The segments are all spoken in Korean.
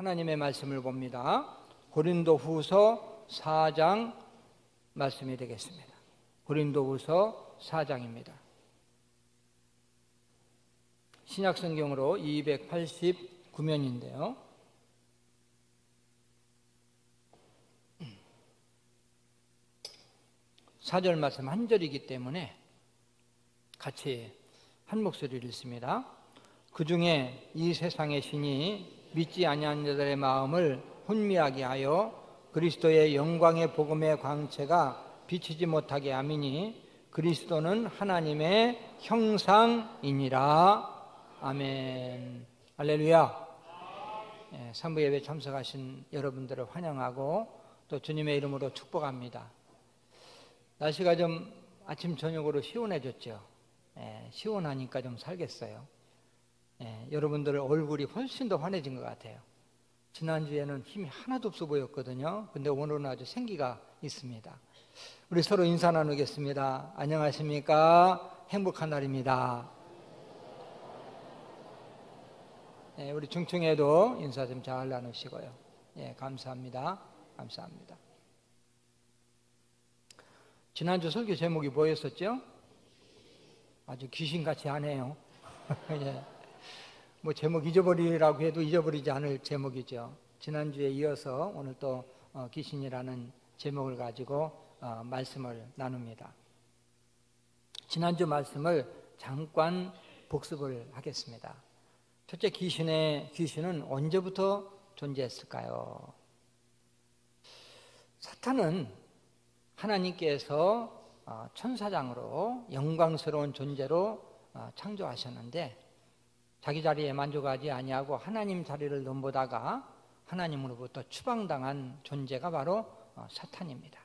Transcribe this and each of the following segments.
하나님의 말씀을 봅니다. 고린도후서 4장 말씀이 되겠습니다. 고린도후서 4장입니다. 신약성경으로 289면인데요. 사절 말씀 한 절이기 때문에 같이 한 목소리를 읽습니다. 그 중에 이 세상의 신이 믿지 아니한 자들의 마음을 혼미하게 하여 그리스도의 영광의 복음의 광채가 비치지 못하게 함이니 그리스도는 하나님의 형상이니라. 아멘. 할렐루야. 산부 예배 참석하신 여러분들을 환영하고 또 주님의 이름으로 축복합니다. 날씨가 좀 아침 저녁으로 시원해졌죠. 시원하니까 좀 살겠어요. 여러분들 얼굴이 훨씬 더 환해진 것 같아요. 지난주에는 힘이 하나도 없어 보였거든요. 근데 오늘은 아주 생기가 있습니다. 우리 서로 인사 나누겠습니다. 안녕하십니까? 행복한 날입니다. 우리 중층에도 인사 좀 잘 나누시고요. 감사합니다. 감사합니다. 지난주 설교 제목이 뭐였었죠? 아주 귀신같이 하네요. 뭐 제목 잊어버리라고 해도 잊어버리지 않을 제목이죠. 지난주에 이어서 오늘 또 귀신이라는 제목을 가지고 말씀을 나눕니다. 지난주 말씀을 잠깐 복습을 하겠습니다. 첫째, 귀신은 언제부터 존재했을까요? 사탄은 하나님께서 천사장으로 영광스러운 존재로 창조하셨는데 자기 자리에 만족하지 아니하고 하나님 자리를 넘보다가 하나님으로부터 추방당한 존재가 바로 사탄입니다.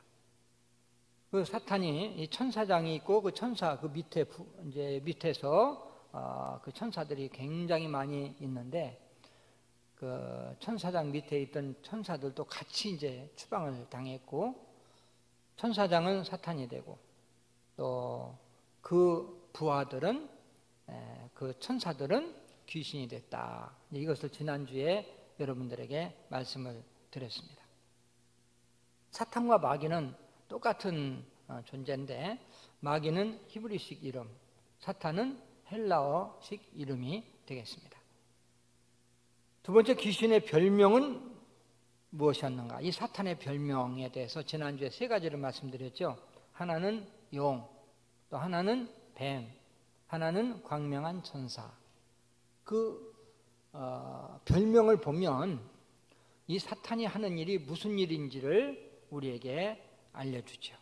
그 사탄이 이 천사장이 있고 그 천사 그 밑에서 그 천사들이 굉장히 많이 있는데 그 천사장 밑에 있던 천사들도 같이 이제 추방을 당했고 천사장은 사탄이 되고 또 그 부하들은 그 천사들은 귀신이 됐다. 이것을 지난주에 여러분들에게 말씀을 드렸습니다. 사탄과 마귀는 똑같은 존재인데 마귀는 히브리식 이름, 사탄은 헬라어식 이름이 되겠습니다. 두 번째, 귀신의 별명은 무엇이었는가? 이 사탄의 별명에 대해서 지난주에 세 가지를 말씀드렸죠. 하나는 용, 또 하나는 뱀, 하나는 광명한 천사. 그 별명을 보면 이 사탄이 하는 일이 무슨 일인지를 우리에게 알려주죠.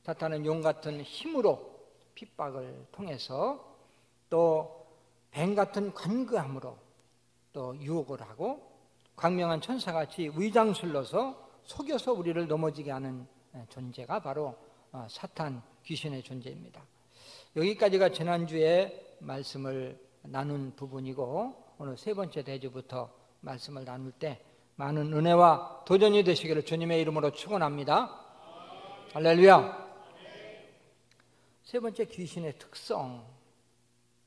사탄은 용 같은 힘으로 핍박을 통해서 또 뱀 같은 관계함으로 또 유혹을 하고 광명한 천사같이 위장술로서 속여서 우리를 넘어지게 하는 존재가 바로 사탄 귀신의 존재입니다. 여기까지가 지난주에 말씀을 나눈 부분이고 오늘 세 번째 대주부터 말씀을 나눌 때 많은 은혜와 도전이 되시기를 주님의 이름으로 축원합니다. 할렐루야. 세 번째, 귀신의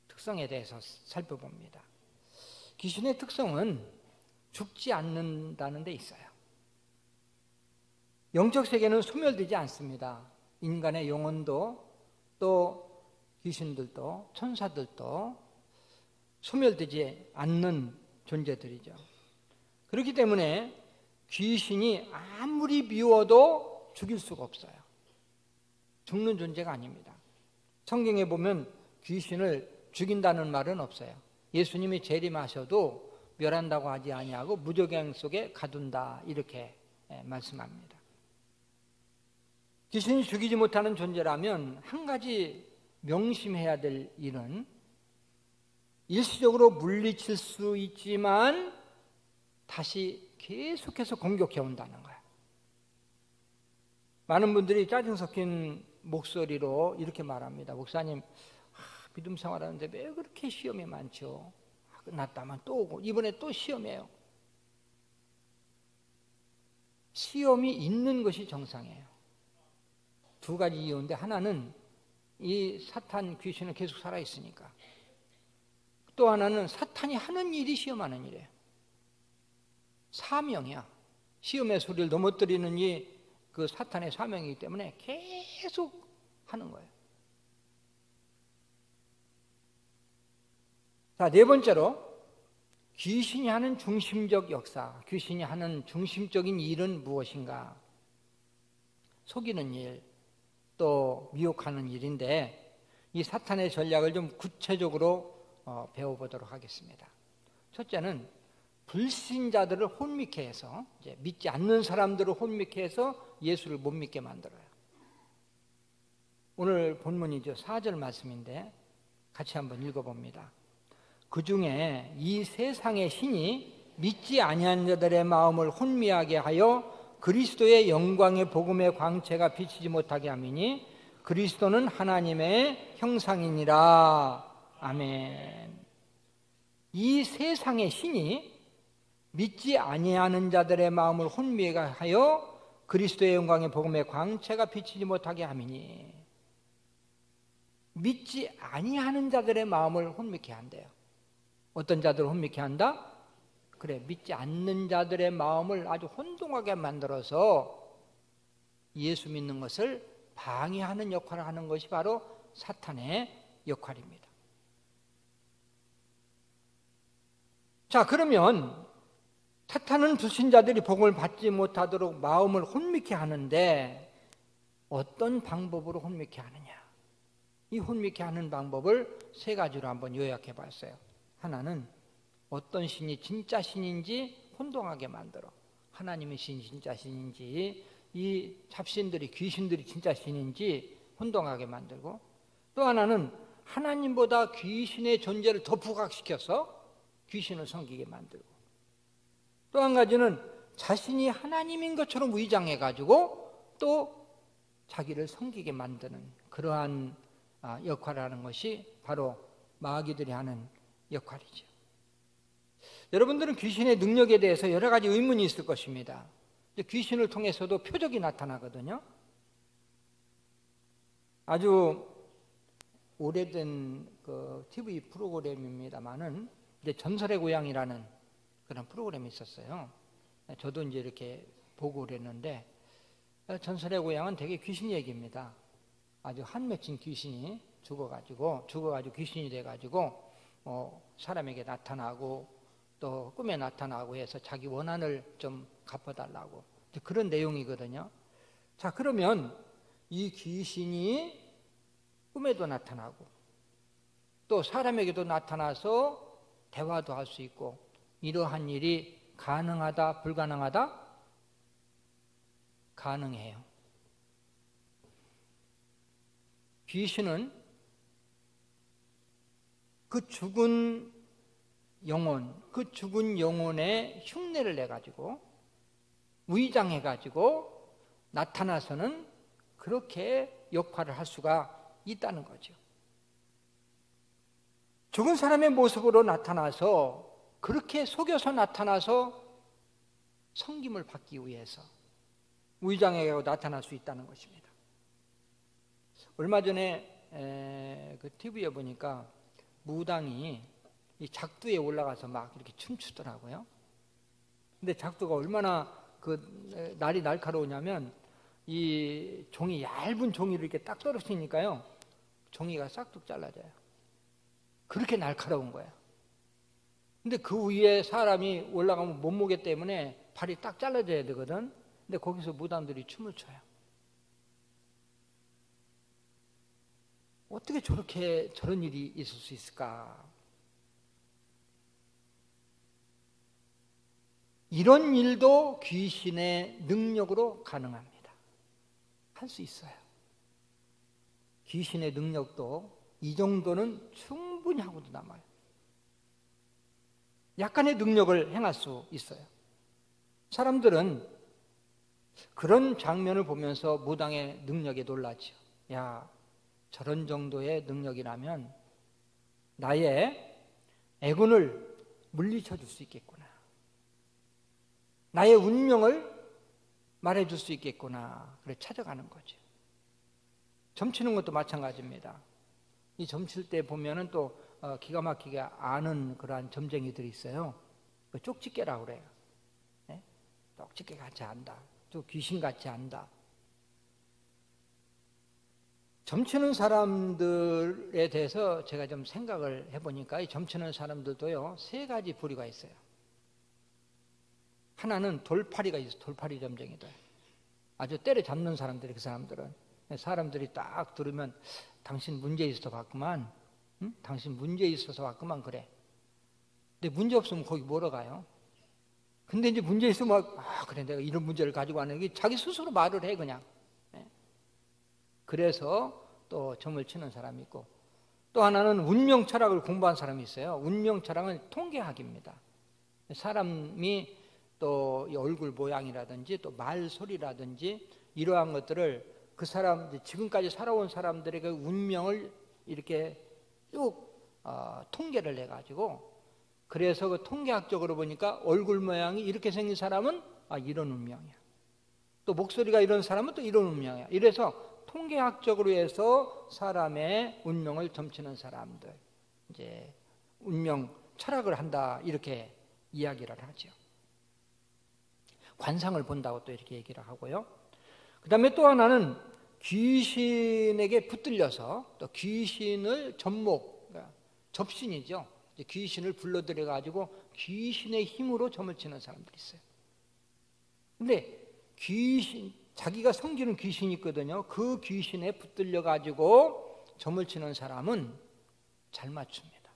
특성에 대해서 살펴봅니다. 귀신의 특성은 죽지 않는다는 데 있어요. 영적 세계는 소멸되지 않습니다. 인간의 영혼도 또 귀신들도 천사들도 소멸되지 않는 존재들이죠. 그렇기 때문에 귀신이 아무리 미워도 죽일 수가 없어요. 죽는 존재가 아닙니다. 성경에 보면 귀신을 죽인다는 말은 없어요. 예수님이 재림하셔도 멸한다고 하지 아니하고 무저갱 속에 가둔다 이렇게 말씀합니다. 귀신이 죽이지 못하는 존재라면 한 가지 명심해야 될 일은 일시적으로 물리칠 수 있지만 다시 계속해서 공격해 온다는 거예요. 많은 분들이 짜증 섞인 목소리로 이렇게 말합니다. 목사님, 믿음 생활하는데 왜 그렇게 시험이 많죠? 끝났다만 또 오고 이번에 또 시험이에요. 시험이 있는 것이 정상이에요. 두 가지 이유인데 하나는 이 사탄 귀신은 계속 살아있으니까, 또 하나는 사탄이 하는 일이 시험하는 일이에요. 사명이야. 시험의 소리를 넘어뜨리는 이 그 사탄의 사명이기 때문에 계속 하는 거예요. 자, 네 번째로 귀신이 하는 중심적 역사, 귀신이 하는 중심적인 일은 무엇인가? 속이는 일, 또 미혹하는 일인데 이 사탄의 전략을 좀 구체적으로 배워보도록 하겠습니다. 첫째는 불신자들을 혼미케 해서, 이제 믿지 않는 사람들을 혼미케 해서 예수를 못 믿게 만들어요. 오늘 본문이죠. 4절 말씀인데 같이 한번 읽어봅니다. 그 중에 이 세상의 신이 믿지 아니한 자들의 마음을 혼미하게 하여 그리스도의 영광의 복음의 광채가 비치지 못하게 함이니 그리스도는 하나님의 형상이니라. 아멘. 이 세상의 신이 믿지 아니하는 자들의 마음을 혼미하게 하여 그리스도의 영광의 복음의 광채가 비치지 못하게 함이니, 믿지 아니하는 자들의 마음을 혼미케 한대요. 어떤 자들을 혼미케 한다? 그래, 믿지 않는 자들의 마음을 아주 혼동하게 만들어서 예수 믿는 것을 방해하는 역할을 하는 것이 바로 사탄의 역할입니다. 자, 그러면 사탄은 불신자들이 복음을 받지 못하도록 마음을 혼미케 하는데 어떤 방법으로 혼미케 하느냐? 이 혼미케 하는 방법을 세 가지로 한번 요약해 봤어요. 하나는 어떤 신이 진짜 신인지 혼동하게 만들어. 하나님의 신이 진짜 신인지, 이 잡신들이, 귀신들이 진짜 신인지 혼동하게 만들고, 또 하나는 하나님보다 귀신의 존재를 더 부각시켜서 귀신을 섬기게 만들고, 또 한 가지는 자신이 하나님인 것처럼 위장해가지고 또 자기를 섬기게 만드는 그러한 역할을 하는 것이 바로 마귀들이 하는 역할이죠. 여러분들은 귀신의 능력에 대해서 여러 가지 의문이 있을 것입니다. 귀신을 통해서도 표적이 나타나거든요. 아주 오래된 그 TV 프로그램입니다만은 이제 전설의 고향이라는 그런 프로그램이 있었어요. 저도 이제 이렇게 보고 그랬는데, 전설의 고향은 되게 귀신 얘기입니다. 아주 한 맺힌 귀신이 죽어가지고 귀신이 돼가지고 사람에게 나타나고 또 꿈에 나타나고 해서 자기 원한을 좀 갚아달라고, 그런 내용이거든요. 자, 그러면 이 귀신이 꿈에도 나타나고 또 사람에게도 나타나서 대화도 할 수 있고, 이러한 일이 가능하다, 불가능하다? 가능해요. 귀신은 그 죽은 영혼의 흉내를 내가지고 위장해가지고 나타나서는 그렇게 역할을 할 수가 있다는 거죠. 죽은 사람의 모습으로 나타나서, 그렇게 속여서 나타나서 섬김을 받기 위해서 위장해가지고 나타날 수 있다는 것입니다. 얼마 전에 그 TV에 보니까 무당이 이 작두에 올라가서 막 이렇게 춤추더라고요. 근데 작두가 얼마나 그 날이 날카로우냐면 이 종이, 얇은 종이를 이렇게 딱 떨어뜨리니까요, 종이가 싹둑 잘라져요. 그렇게 날카로운 거야. 근데 그 위에 사람이 올라가면 몸무게 때문에 발이 딱 잘라져야 되거든. 근데 거기서 무당들이 춤을 춰요. 어떻게 저런 일이 있을 수 있을까? 이런 일도 귀신의 능력으로 가능합니다. 할 수 있어요. 귀신의 능력도 이 정도는 충분히 하고도 남아요. 약간의 능력을 행할 수 있어요. 사람들은 그런 장면을 보면서 무당의 능력에 놀라죠. 야, 저런 정도의 능력이라면 나의 애군을 물리쳐 줄 수 있겠구나. 나의 운명을 말해줄 수 있겠구나. 그래 찾아가는 거죠. 점치는 것도 마찬가지입니다. 이 점칠 때 보면은 또 기가 막히게 아는 그러한 점쟁이들이 있어요. 쪽집게라고 그래요. 똑똑히 같이 안다. 또 귀신같이 안다. 점치는 사람들에 대해서 제가 좀 생각을 해보니까 이 점치는 사람들도요, 세 가지 부류가 있어요. 하나는 돌팔이가 있어요. 돌팔이 점쟁이들. 아주 때려잡는 사람들이, 그 사람들은. 사람들이 딱 들으면 당신 문제 있어서 왔구만. 응? 당신 문제 있어서 왔구만 그래. 근데 문제 없으면 거기 뭐러 가요? 근데 이제 문제 있으면 그래 내가 이런 문제를 가지고 왔는데 자기 스스로 말을 해 그냥. 그래서 또 점을 치는 사람이 있고, 또 하나는 운명 철학을 공부한 사람이 있어요. 운명 철학은 통계학입니다. 사람이 또 얼굴 모양이라든지 또 말소리라든지 이러한 것들을 그 사람, 지금까지 살아온 사람들의 그 운명을 이렇게 쭉 통계를 해가지고, 그래서 그 통계학적으로 보니까 얼굴 모양이 이렇게 생긴 사람은 이런 운명이야. 또 목소리가 이런 사람은 또 이런 운명이야. 이래서 통계학적으로 해서 사람의 운명을 점치는 사람들, 이제 운명 철학을 한다 이렇게 이야기를 하죠. 관상을 본다고 또 이렇게 얘기를 하고요. 그 다음에 또 하나는 귀신에게 붙들려서 또 귀신을 그러니까 접신이죠. 귀신을 불러들여 가지고 귀신의 힘으로 점을 치는 사람들이 있어요. 근데 자기가 섬기는 귀신이 있거든요. 그 귀신에 붙들려 가지고 점을 치는 사람은 잘 맞춥니다.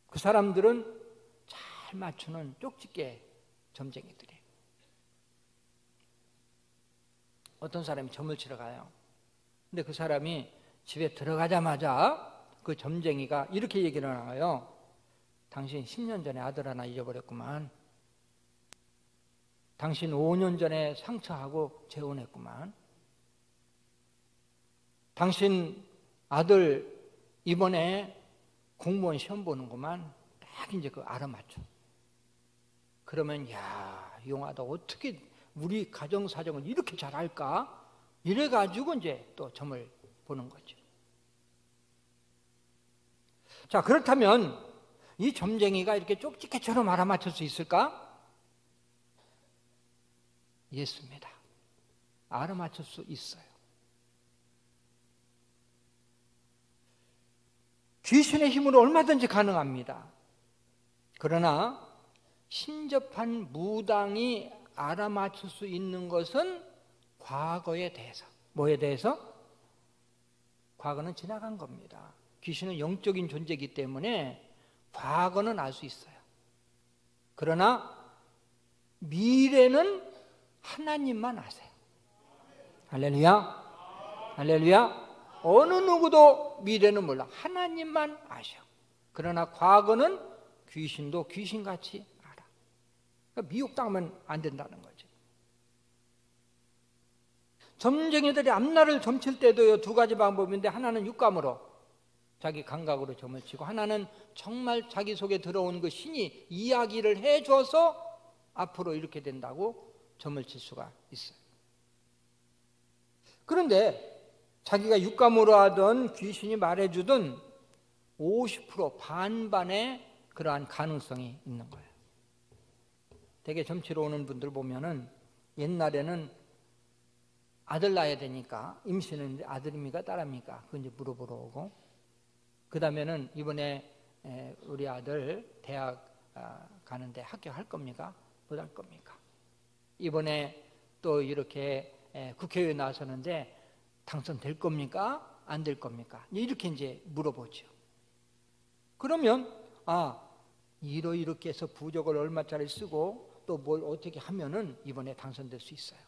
그 사람들은 잘 맞추는 쪽집게 점쟁이들이에요. 어떤 사람이 점을 치러 가요. 근데 그 사람이 집에 들어가자마자 그 점쟁이가 이렇게 얘기를 하나요? 당신 10년 전에 아들 하나 잊어버렸구만. 당신 5년 전에 상처하고 재혼했구만. 당신 아들 이번에 공무원 시험 보는구만. 딱 이제 그 알아맞혀. 그러면 야, 용하다. 어떻게 우리 가정 사정을 이렇게 잘 알까? 이래가지고 이제 또 점을 보는 거죠. 자, 그렇다면 이 점쟁이가 이렇게 쪽집게처럼 알아맞힐 수 있을까? 예수입니다. 알아맞힐 수 있어요. 귀신의 힘으로 얼마든지 가능합니다. 그러나 신접한 무당이 알아맞힐 수 있는 것은 과거에 대해서. 뭐에 대해서? 과거는 지나간 겁니다. 귀신은 영적인 존재이기 때문에 과거는 알 수 있어요. 그러나 미래는 하나님만 아세요. 할렐루야. 할렐루야. 어느 누구도 미래는 몰라. 하나님만 아셔. 그러나 과거는 귀신도 귀신같이 알아. 그러니까 미혹당하면 안 된다는 거죠. 점쟁이들이 앞날을 점칠 때도요, 두 가지 방법인데, 하나는 육감으로 자기 감각으로 점을 치고, 하나는 정말 자기 속에 들어온 그 신이 이야기를 해줘서 앞으로 이렇게 된다고 점을 칠 수가 있어요. 그런데 자기가 육감으로 하던 귀신이 말해주던 50% 반반의 그러한 가능성이 있는 거예요. 되게 점치러 오는 분들 보면은 옛날에는 아들 낳아야 되니까 임신은 아들입니까 딸입니까? 그거 이제 물어보러 오고, 그 다음에는 이번에 우리 아들 대학 가는데 합격할 겁니까? 못 할 겁니까? 이번에 또 이렇게 국회의원 나서는데 당선될 겁니까? 안 될 겁니까? 이렇게 이제 물어보죠. 그러면 이렇게 해서 부적을 얼마짜리 쓰고 또 뭘 어떻게 하면은 이번에 당선될 수 있어요.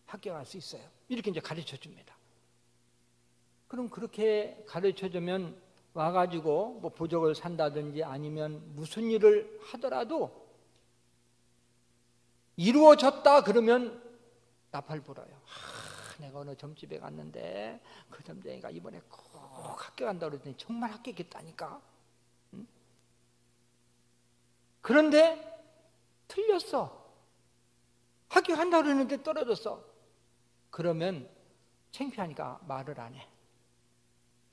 합격할 수 있어요. 이렇게 이제 가르쳐 줍니다. 그럼 그렇게 가르쳐 주면 와가지고 뭐 부적을 산다든지 아니면 무슨 일을 하더라도 이루어졌다 그러면 나팔 불어요. 내가 어느 점집에 갔는데 그 점쟁이가 이번에 꼭 합격한다 그러더니 정말 합격했다니까. 응? 그런데 틀렸어. 합격한다 그러는데 떨어졌어. 그러면 창피하니까 말을 안 해.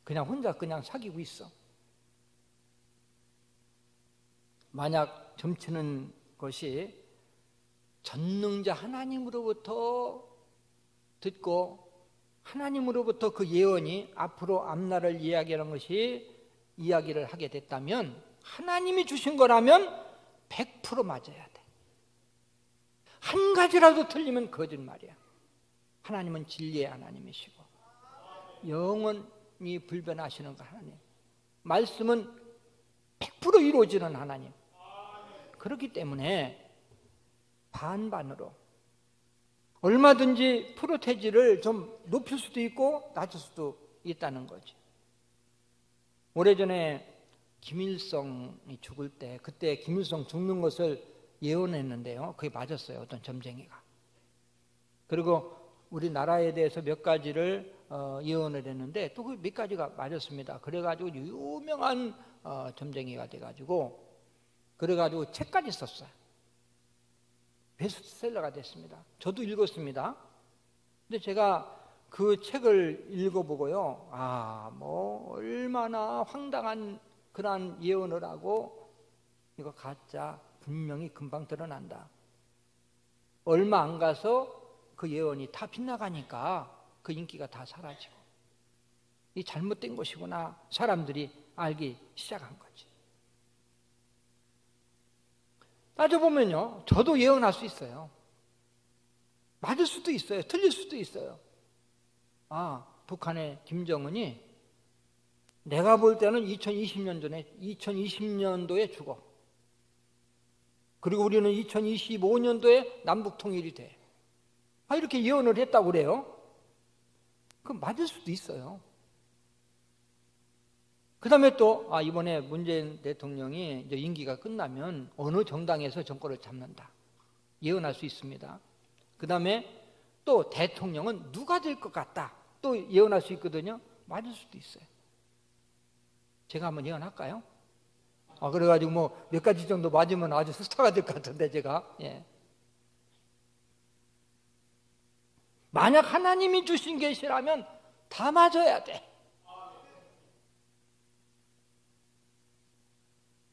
그냥 혼자 그냥 사귀고 있어. 만약 점치는 것이 전능자 하나님으로부터 듣고 하나님으로부터 그 예언이 앞으로 앞날을 이야기하는 것이 이야기를 하게 됐다면 하나님이 주신 거라면 100% 맞아야 돼. 한 가지라도 틀리면 거짓말이야. 하나님은 진리의 하나님이시고 영원히 불변하시는 그 하나님, 말씀은 100% 이루어지는 하나님. 그렇기 때문에 반반으로 얼마든지 프로테지를 좀 높일 수도 있고 낮출 수도 있다는 거지. 오래전에 김일성이 죽을 때, 그때 김일성 죽는 것을 예언했는데요, 그게 맞았어요. 어떤 점쟁이가. 그리고 우리나라에 대해서 몇 가지를 예언을 했는데 또 그 몇 가지가 맞았습니다. 그래가지고 유명한 점쟁이가 돼가지고 그래가지고 책까지 썼어요. 베스트셀러가 됐습니다. 저도 읽었습니다. 근데 제가 그 책을 읽어보고요, 뭐 얼마나 황당한 그러한 예언을 하고 이거 가짜, 분명히 금방 드러난다. 얼마 안 가서 그 예언이 다 빗나가니까 그 인기가 다 사라지고 이 잘못된 것이구나 사람들이 알기 시작한 거지. 따져보면요, 저도 예언할 수 있어요. 맞을 수도 있어요. 틀릴 수도 있어요. 북한의 김정은이 내가 볼 때는 2020년도에 죽어. 그리고 우리는 2025년도에 남북 통일이 돼. 이렇게 예언을 했다고 그래요. 그럼 맞을 수도 있어요. 그 다음에 또 이번에 문재인 대통령이 이제 임기가 끝나면 어느 정당에서 정권을 잡는다. 예언할 수 있습니다. 그 다음에 또 대통령은 누가 될 것 같다. 또 예언할 수 있거든요. 맞을 수도 있어요. 제가 한번 예언할까요? 그래가지고 뭐 몇 가지 정도 맞으면 아주 스타가 될 것 같은데 제가. 예. 만약 하나님이 주신 계시라면 다 맞아야 돼.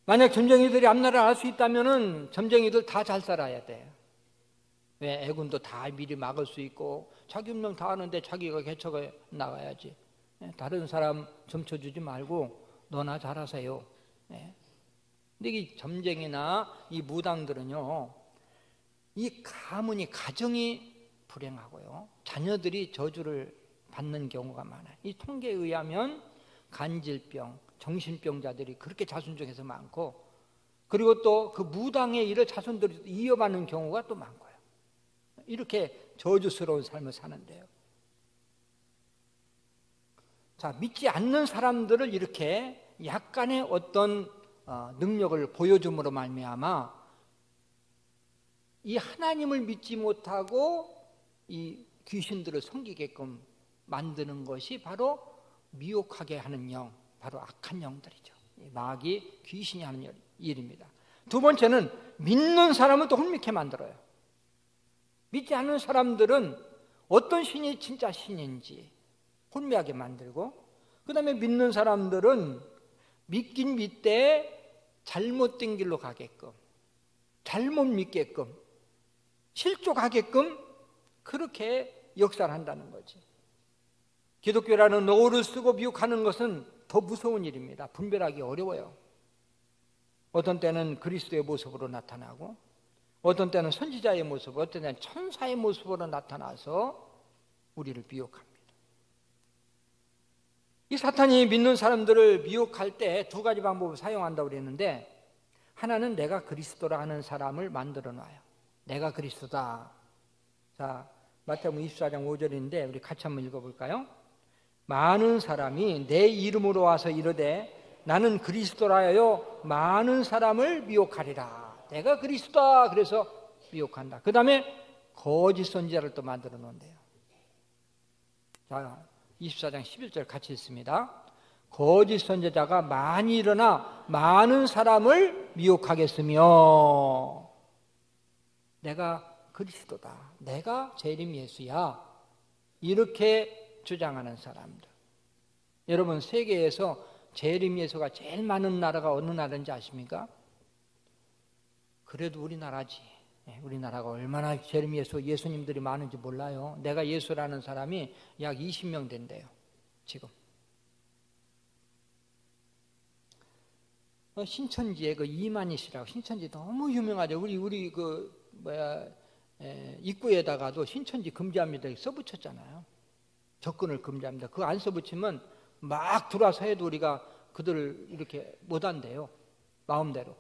만약 점쟁이들이 앞날을 알 수 있다면은 점쟁이들 다 잘 살아야 돼. 왜? 애군도 다 미리 막을 수 있고 자기 운명 다 아는데 자기가 개척해 나가야지. 다른 사람 점쳐주지 말고 너나 잘하세요. 근데 이 점쟁이나 이 무당들은요, 이 가문이 가정이 불행하고요, 자녀들이 저주를 받는 경우가 많아요. 이 통계에 의하면 간질병, 정신병자들이 그렇게 자손 중에서 많고, 그리고 또 그 무당의 일을 자손들이 이어받는 경우가 또 많고요. 이렇게 저주스러운 삶을 사는데요. 자, 믿지 않는 사람들을 이렇게 약간의 어떤 능력을 보여줌으로 말미암아 이 하나님을 믿지 못하고 이 귀신들을 섬기게끔 만드는 것이 바로 미혹하게 하는 영, 바로 악한 영들이죠. 마귀, 귀신이 하는 일입니다. 두 번째는 믿는 사람을 또 혼미케 만들어요. 믿지 않는 사람들은 어떤 신이 진짜 신인지 혼미하게 만들고, 그 다음에 믿는 사람들은 믿긴 믿되 잘못된 길로 가게끔, 잘못 믿게끔, 실족하게끔 그렇게 역사를 한다는 거지. 기독교라는 어를 쓰고 미혹하는 것은 더 무서운 일입니다. 분별하기 어려워요. 어떤 때는 그리스도의 모습으로 나타나고, 어떤 때는 선지자의 모습, 어떤 때는 천사의 모습으로 나타나서 우리를 미혹합니다. 이 사탄이 믿는 사람들을 미혹할 때 두 가지 방법을 사용한다고 그랬는데, 하나는 내가 그리스도라 하는 사람을 만들어 놔요. 내가 그리스도다. 자, 마태복음 24장 5절인데 우리 같이 한번 읽어볼까요? 많은 사람이 내 이름으로 와서 이르되 나는 그리스도라 하여 많은 사람을 미혹하리라. 내가 그리스도다. 그래서 미혹한다. 그 다음에 거짓 선지자를 또 만들어 놓은대요. 자, 24장 11절 같이 읽습니다. 거짓 선지자가 많이 일어나 많은 사람을 미혹하겠으며 내가 그리스도다. 내가 재림 예수야. 이렇게 주장하는 사람들. 여러분, 세계에서 재림 예수가 제일 많은 나라가 어느 나라인지 아십니까? 그래도 우리나라지. 우리나라가 얼마나 예수님들이 많은지 몰라요. 내가 예수라는 사람이 약 20명 된대요. 지금. 신천지에 그 이만희 씨라고, 신천지 너무 유명하죠. 우리 입구에다가도 신천지 금지합니다 써붙였잖아요. 접근을 금지합니다. 그거 안 써붙이면 막 들어와서 해도 우리가 그들을 이렇게 못한대요. 마음대로.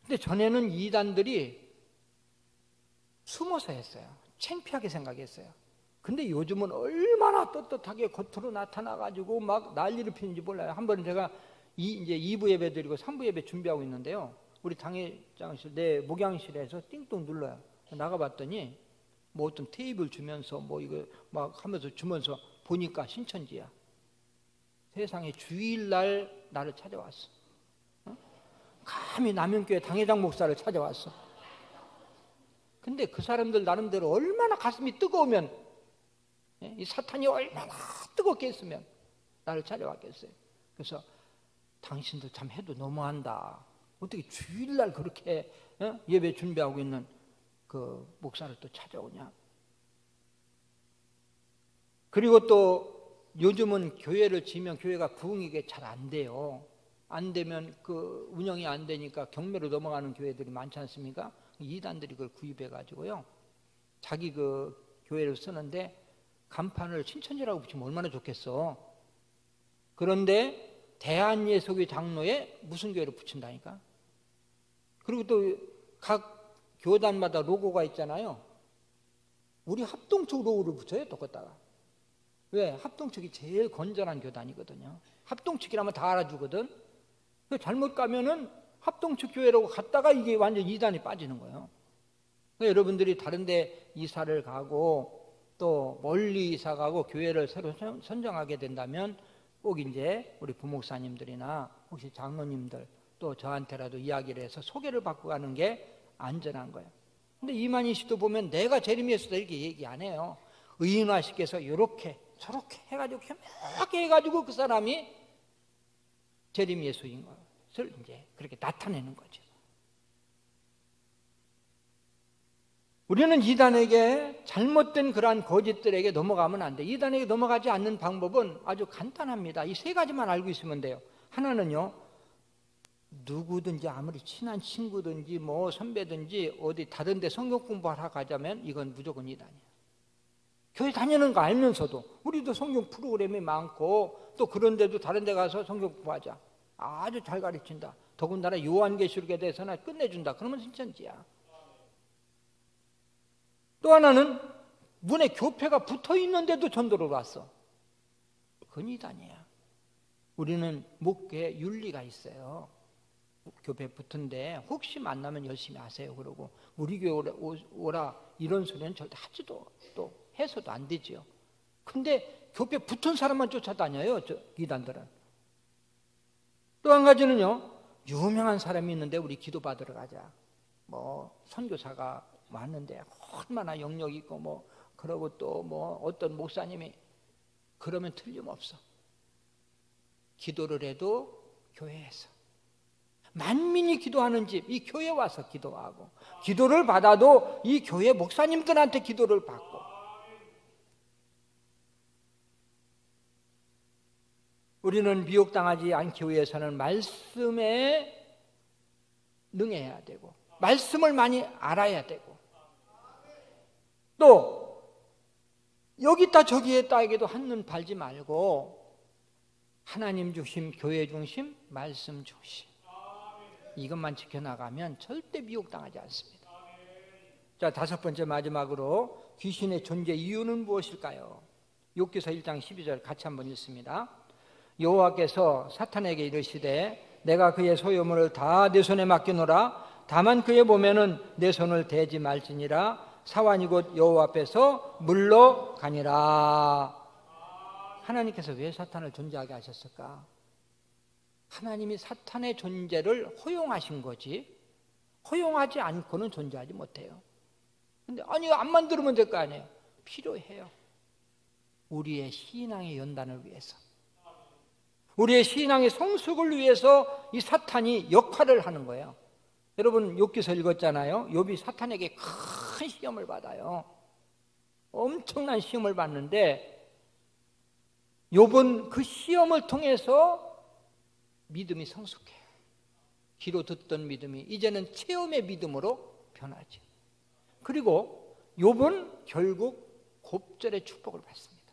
근데 전에는 이단들이 숨어서 했어요. 창피하게 생각했어요. 근데 요즘은 얼마나 떳떳하게 겉으로 나타나가지고 막 난리를 피는지 몰라요. 한번 제가 이제 2부 예배 드리고 3부 예배 준비하고 있는데요. 우리 당회장실, 내 목양실에서 띵동 눌러요. 나가봤더니 뭐 어떤 테이블 주면서 뭐 이거 막 하면서 주면서 보니까 신천지야. 세상에 주일날 나를 찾아왔어. 감히 남영교회 당회장 목사를 찾아왔어. 근데 그 사람들 나름대로 얼마나 가슴이 뜨거우면, 이 사탄이 얼마나 뜨겁게 했으면 나를 찾아왔겠어요. 그래서 당신들 참 해도 너무한다. 어떻게 주일날 그렇게 예배 준비하고 있는 그 목사를 또 찾아오냐. 그리고 또 요즘은 교회를 지으면 교회가 부흥이 잘 안 돼요. 안 되면 그 운영이 안 되니까 경매로 넘어가는 교회들이 많지 않습니까? 이단들이 그걸 구입해 가지고요, 자기 그 교회를 쓰는데 간판을 신천지라고 붙이면 얼마나 좋겠어. 그런데 대한예수교 장로에 무슨 교회를 붙인다니까. 그리고 또 각 교단마다 로고가 있잖아요. 우리 합동측 로고를 붙여요, 똑같다가. 왜? 합동측이 제일 건전한 교단이거든요. 합동측이라면 다 알아주거든. 잘못 가면은 합동측 교회라고 갔다가 이게 완전 이단이 빠지는 거예요. 여러분들이 다른 데 이사를 가고 또 멀리 이사 가고 교회를 새로 선정하게 된다면 꼭 이제 우리 부목사님들이나 혹시 장로님들 또 저한테라도 이야기를 해서 소개를 받고 가는 게 안전한 거예요. 근데 이만희 씨도 보면 내가 재림예수다 이렇게 얘기 안 해요. 의인화 씨께서 이렇게 저렇게 해가지고 이렇게 해가지고 그 사람이 재림예수인 것을 이제 그렇게 나타내는 거죠. 우리는 이단에게 잘못된 그러한 거짓들에게 넘어가면 안 돼. 이단에게 넘어가지 않는 방법은 아주 간단합니다. 이 세 가지만 알고 있으면 돼요. 하나는요, 누구든지 아무리 친한 친구든지 뭐 선배든지 어디 다른 데 성경 공부하러 가자면 이건 무조건 이단이에요. 교회 다니는 거 알면서도 우리도 성경 프로그램이 많고 또 그런 데도 다른 데 가서 성경 공부하자. 아주 잘 가르친다. 더군다나 요한계시록에 대해서는 끝내준다. 그러면 신천지야. 또 하나는 문에 교패가 붙어 있는데도 전도를 왔어. 그건 이단이야. 우리는 목회에 윤리가 있어요. 교패 붙은데 혹시 만나면 열심히 하세요. 그러고 우리 교회 오라 이런 소리는 절대 하지도 또 해서도 안 되지요. 근데 교패 붙은 사람만 쫓아다녀요, 이단들은. 또 한 가지는요, 유명한 사람이 있는데 우리 기도 받으러 가자. 뭐 선교사가 왔는데 얼마나 영역 있고 뭐 그러고 또 뭐 어떤 목사님이 그러면 틀림없어. 기도를 해도 교회에서 만민이 기도하는 집, 이 교회 와서 기도하고 기도를 받아도 이 교회 목사님들한테 기도를 받고. 우리는 미혹당하지 않기 위해서는 말씀에 능해야 되고 말씀을 많이 알아야 되고 또 여기 있다 저기 있다 에게도 한눈 팔지 말고 하나님 중심, 교회 중심, 말씀 중심 이것만 지켜나가면 절대 미혹당하지 않습니다. 자, 다섯 번째 마지막으로 귀신의 존재 이유는 무엇일까요? 욥기서 1장 12절 같이 한번 읽습니다. 여호와께서 사탄에게 이르시되 내가 그의 소유물을 다 내 손에 맡기노라. 다만 그의 몸에는 내 손을 대지 말지니라. 사완이 곧 여호와 앞에서 물러가니라. 하나님께서 왜 사탄을 존재하게 하셨을까? 하나님이 사탄의 존재를 허용하신 거지 허용하지 않고는 존재하지 못해요. 근데 아니 안 만들면 될 거 아니에요. 필요해요. 우리의 신앙의 연단을 위해서 우리의 신앙의 성숙을 위해서 이 사탄이 역할을 하는 거예요. 여러분 욥기서 읽었잖아요. 욥이 사탄에게 큰 시험을 받아요. 엄청난 시험을 받는데 욥은 그 시험을 통해서 믿음이 성숙해요. 귀로 듣던 믿음이 이제는 체험의 믿음으로 변하죠. 그리고 욥은 결국 곱절의 축복을 받습니다.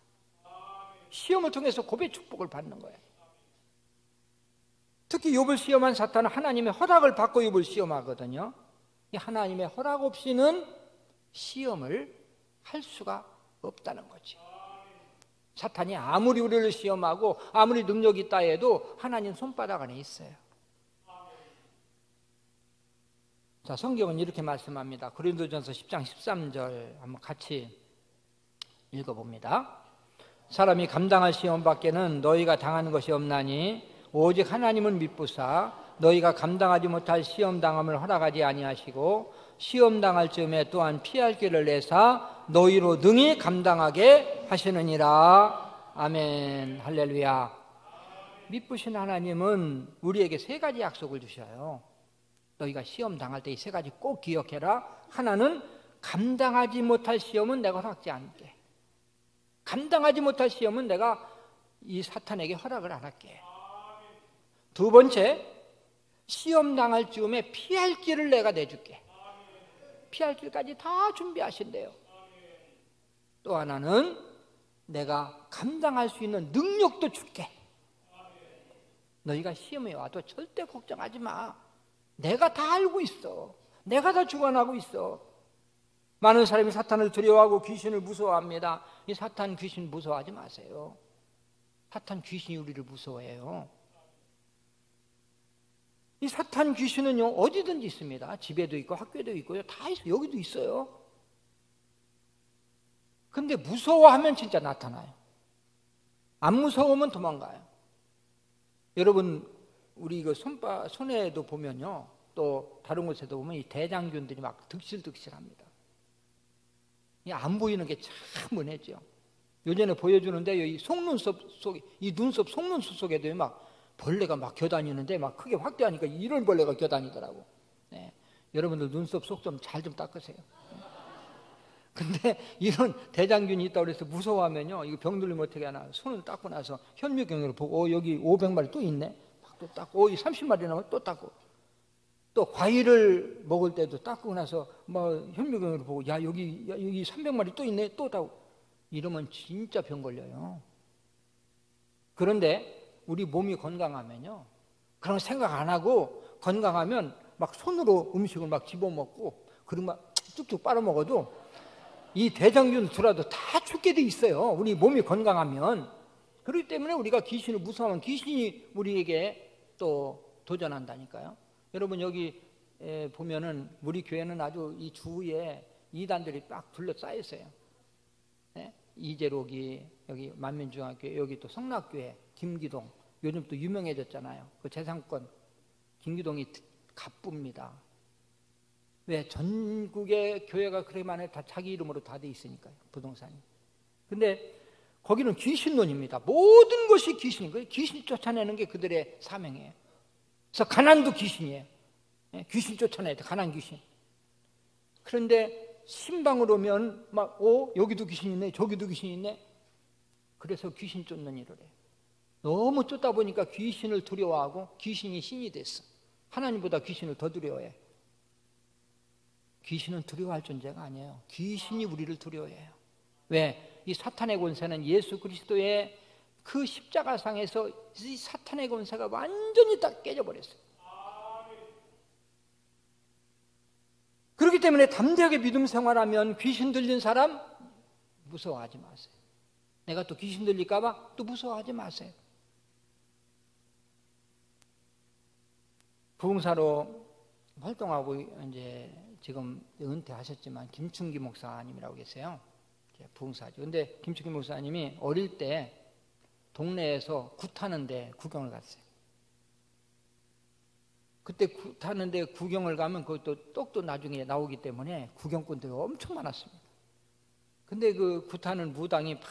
시험을 통해서 곱의 축복을 받는 거예요. 특히 욥을 시험한 사탄은 하나님의 허락을 받고 욥을 시험하거든요. 이 하나님의 허락 없이는 시험을 할 수가 없다는 거지. 사탄이 아무리 우리를 시험하고 아무리 능력이 있다 해도 하나님 손바닥 안에 있어요. 자, 성경은 이렇게 말씀합니다. 고린도전서 10장 13절 한번 같이 읽어봅니다. 사람이 감당할 시험밖에는 너희가 당하는 것이 없나니 오직 하나님은 미쁘사 너희가 감당하지 못할 시험당함을 허락하지 아니하시고 시험당할 즈음에 또한 피할 길을 내사 너희로 능히 감당하게 하시느니라. 아멘. 할렐루야. 미쁘신 하나님은 우리에게 세 가지 약속을 주셔요. 너희가 시험 당할 때 이 세 가지 꼭 기억해라. 하나는 감당하지 못할 시험은 내가 허락지 않게. 감당하지 못할 시험은 내가 이 사탄에게 허락을 안 할게. 두 번째, 시험 당할 즈음에 피할 길을 내가 내줄게. 피할 길까지 다 준비하신대요. 또 하나는 내가 감당할 수 있는 능력도 줄게. 너희가 시험에 와도 절대 걱정하지 마. 내가 다 알고 있어. 내가 다 주관하고 있어. 많은 사람이 사탄을 두려워하고 귀신을 무서워합니다. 이 사탄 귀신 무서워하지 마세요. 사탄 귀신이 우리를 무서워해요. 이 사탄 귀신은요 어디든지 있습니다. 집에도 있고 학교에도 있고요. 다 있어요. 여기도 있어요. 근데 무서워하면 진짜 나타나요. 안 무서우면 도망가요. 여러분 우리 이거 손에도 보면요, 또 다른 곳에도 보면 이 대장균들이 막 득실득실합니다. 이 안 보이는 게 참 은혜죠. 요전에 보여주는데 이 속눈썹 속, 이 눈썹 속눈썹 속에도 막 벌레가 막 겨다니는데 막 크게 확대하니까 이런 벌레가 겨다니더라고. 네. 여러분들 눈썹 속 좀 잘 좀 닦으세요. 근데 이런 대장균이 있다고 해서 무서워하면요, 이거 병 들리면 어떻게 하나, 손을 닦고 나서 현미경으로 보고 여기 500마리 또 있네. 또 닦고, 30마리 나면 또 닦고, 또 과일을 먹을 때도 닦고 나서 뭐 현미경으로 보고 여기 300마리 또 있네. 또 닦고. 이러면 진짜 병 걸려요. 그런데 우리 몸이 건강하면요, 그런 생각 안 하고 건강하면 막 손으로 음식을 막 집어먹고 그리고 막 쭉쭉 빨아먹어도 이 대장균 들어도 다 죽게 돼 있어요. 우리 몸이 건강하면. 그렇기 때문에 우리가 귀신을 무서워하면 귀신이 우리에게 또 도전한다니까요. 여러분 여기 보면은 우리 교회는 아주 이 주위에 이단들이 딱 둘러싸여 있어요. 네? 이재록이 여기 만민중학교, 여기 또 성락교회 김기동, 요즘 또 유명해졌잖아요. 그 재상권 김기동이 갑부입니다. 왜? 전국의 교회가 그렇게 많아요. 다 자기 이름으로 다 돼 있으니까요, 부동산이. 근데 거기는 귀신론입니다. 모든 것이 귀신인 거예요. 귀신 쫓아내는 게 그들의 사명이에요. 그래서 가난도 귀신이에요. 귀신 쫓아내야 돼, 가난 귀신. 그런데 신방으로 오면 막 여기도 귀신 있네, 저기도 귀신 있네. 그래서 귀신 쫓는 일을 해요. 너무 쫓다 보니까 귀신을 두려워하고 귀신이 신이 됐어. 하나님보다 귀신을 더 두려워해. 귀신은 두려워할 존재가 아니에요. 귀신이 우리를 두려워해요. 왜? 이 사탄의 권세는 예수 그리스도의 그 십자가상에서 이 사탄의 권세가 완전히 다 깨져버렸어요. 그렇기 때문에 담대하게 믿음 생활하면 귀신 들린 사람 무서워하지 마세요. 내가 또 귀신 들릴까 봐 또 무서워하지 마세요. 부흥사로 활동하고 이제 지금 은퇴하셨지만 김충기 목사님이라고 계세요. 부흥사죠. 근데 김충기 목사님이 어릴 때 동네에서 굿하는데 구경을 갔어요. 그때 굿하는데 구경을 가면 그것도 떡도 나중에 나오기 때문에 구경꾼들이 엄청 많았습니다. 근데 그 굿하는 무당이 막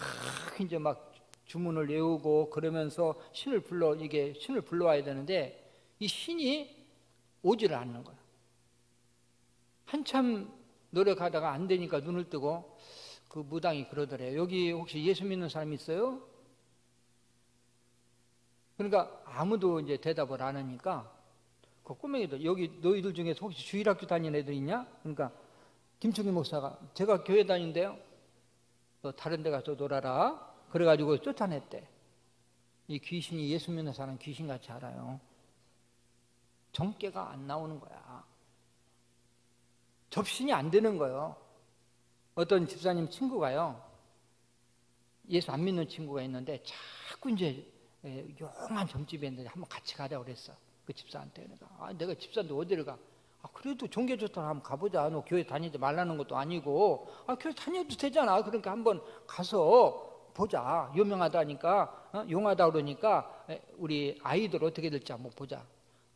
이제 막 주문을 외우고 그러면서 신을 불러와야 되는데 이 신이 오지를 않는 거예요. 한참 노력하다가 안 되니까 눈을 뜨고 그 무당이 그러더래요. 여기 혹시 예수 믿는 사람 있어요? 그러니까 아무도 이제 대답을 안 하니까 그 꼬맹이들, 여기 너희들 중에서 혹시 주일학교 다니는 애들 있냐? 그러니까 김충기 목사가 제가 교회 다닌대요. 너 다른 데 가서 놀아라. 그래가지고 쫓아냈대. 이 귀신이 예수 믿는 사람 귀신같이 알아요. 정깨가 안 나오는 거야. 접신이 안 되는 거예요. 어떤 집사님 친구가요, 예수 안 믿는 친구가 있는데 자꾸 이제 용한 점집에 있는데 한번 같이 가자고 그랬어. 그 집사한테. 그러니까 내가 집사인데 어디를 가? 그래도 종교 좋다고 한번 가보자. 너 교회 다니지 말라는 것도 아니고 교회 다녀도 되잖아. 그러니까 한번 가서 보자. 유명하다니까, 용하다 그러니까 우리 아이들 어떻게 될지 한번 보자.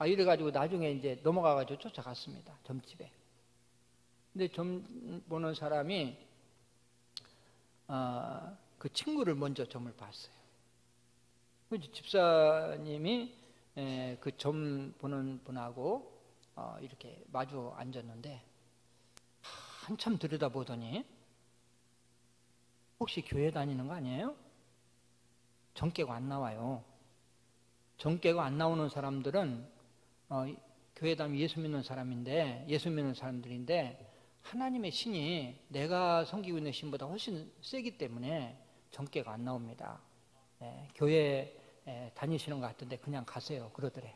이래가지고 나중에 이제 넘어가가지고 쫓아갔습니다. 점집에. 근데 점 보는 사람이 그 친구를 먼저 점을 봤어요. 집사님이 그 점 보는 분하고 이렇게 마주 앉았는데 한참 들여다보더니 혹시 교회 다니는 거 아니에요? 정 깨고 안 나와요. 정 깨고 안 나오는 사람들은 교회 다니면 예수 믿는 사람인데, 예수 믿는 사람들인데 하나님의 신이 내가 섬기고 있는 신보다 훨씬 세기 때문에 정 깨고 안 나옵니다. 교회 다니시는 것 같은데 그냥 가세요. 그러더래.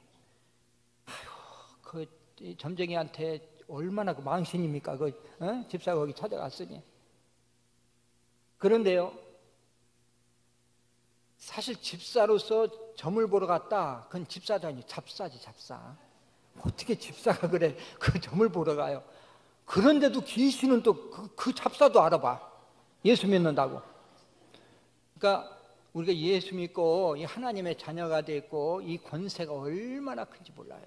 그 점쟁이한테 얼마나 그 망신입니까? 집사가 거기 찾아갔으니. 그런데요, 사실 집사로서 점을 보러 갔다. 그건 집사도 아니고 잡사지, 잡사. 어떻게 집사가 그래? 그 점을 보러 가요. 그런데도 귀신은 또 그 잡사도 알아봐. 예수 믿는다고. 그러니까 우리가 예수 믿고 이 하나님의 자녀가 됐고 이 권세가 얼마나 큰지 몰라요.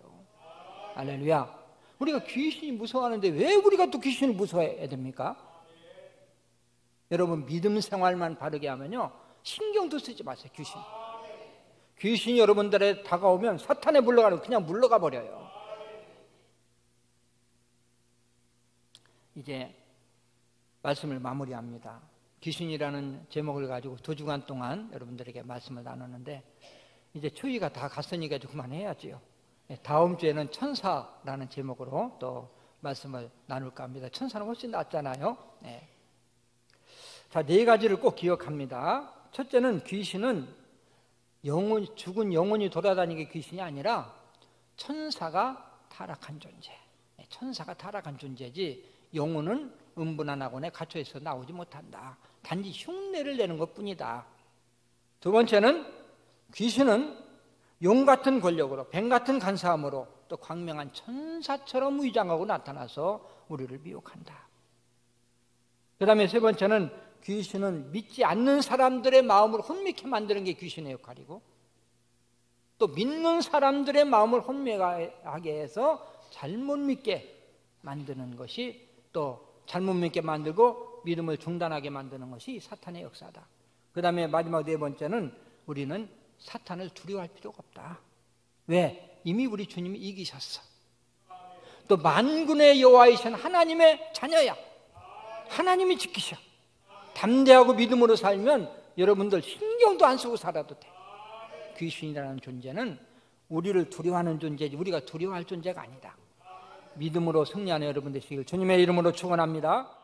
할렐루야. 우리가 귀신이 무서워하는데 왜 우리가 또 귀신을 무서워해야 됩니까? 여러분, 믿음 생활만 바르게 하면요, 신경도 쓰지 마세요. 귀신이 여러분들에 다가오면 사탄에 물러가면 그냥 물러가 버려요. 이제 말씀을 마무리합니다. 귀신이라는 제목을 가지고 2주간 동안 여러분들에게 말씀을 나누는데 이제 추위가 다 갔으니까 좀 그만해야지요. 다음 주에는 천사라는 제목으로 또 말씀을 나눌까 합니다. 천사는 훨씬 낫잖아요. 자, 4가지를 꼭 기억합니다. 첫째는 귀신은 죽은 영혼이 돌아다니는 귀신이 아니라 천사가 타락한 존재. 천사가 타락한 존재지 영혼은 음분한 학원에 갇혀 있어 나오지 못한다. 단지 흉내를 내는 것뿐이다. 두 번째는 귀신은 용 같은 권력으로, 뱀 같은 간사함으로 또 광명한 천사처럼 위장하고 나타나서 우리를 미혹한다. 그 다음에 세 번째는 귀신은 믿지 않는 사람들의 마음을 혼미케 만드는 게 귀신의 역할이고, 또 믿는 사람들의 마음을 혼미하게 해서 잘못 믿게 만드는 것이, 또 잘못 믿게 만들고 믿음을 중단하게 만드는 것이 사탄의 역사다. 그 다음에 마지막 4번째는 우리는 사탄을 두려워할 필요가 없다. 왜? 이미 우리 주님이 이기셨어. 또 만군의 여호와이신 하나님의 자녀야. 하나님이 지키셔. 담대하고 믿음으로 살면 여러분들 신경도 안 쓰고 살아도 돼. 귀신이라는 존재는 우리를 두려워하는 존재지 우리가 두려워할 존재가 아니다. 믿음으로 승리하는 여러분 되시길 주님의 이름으로 축원합니다.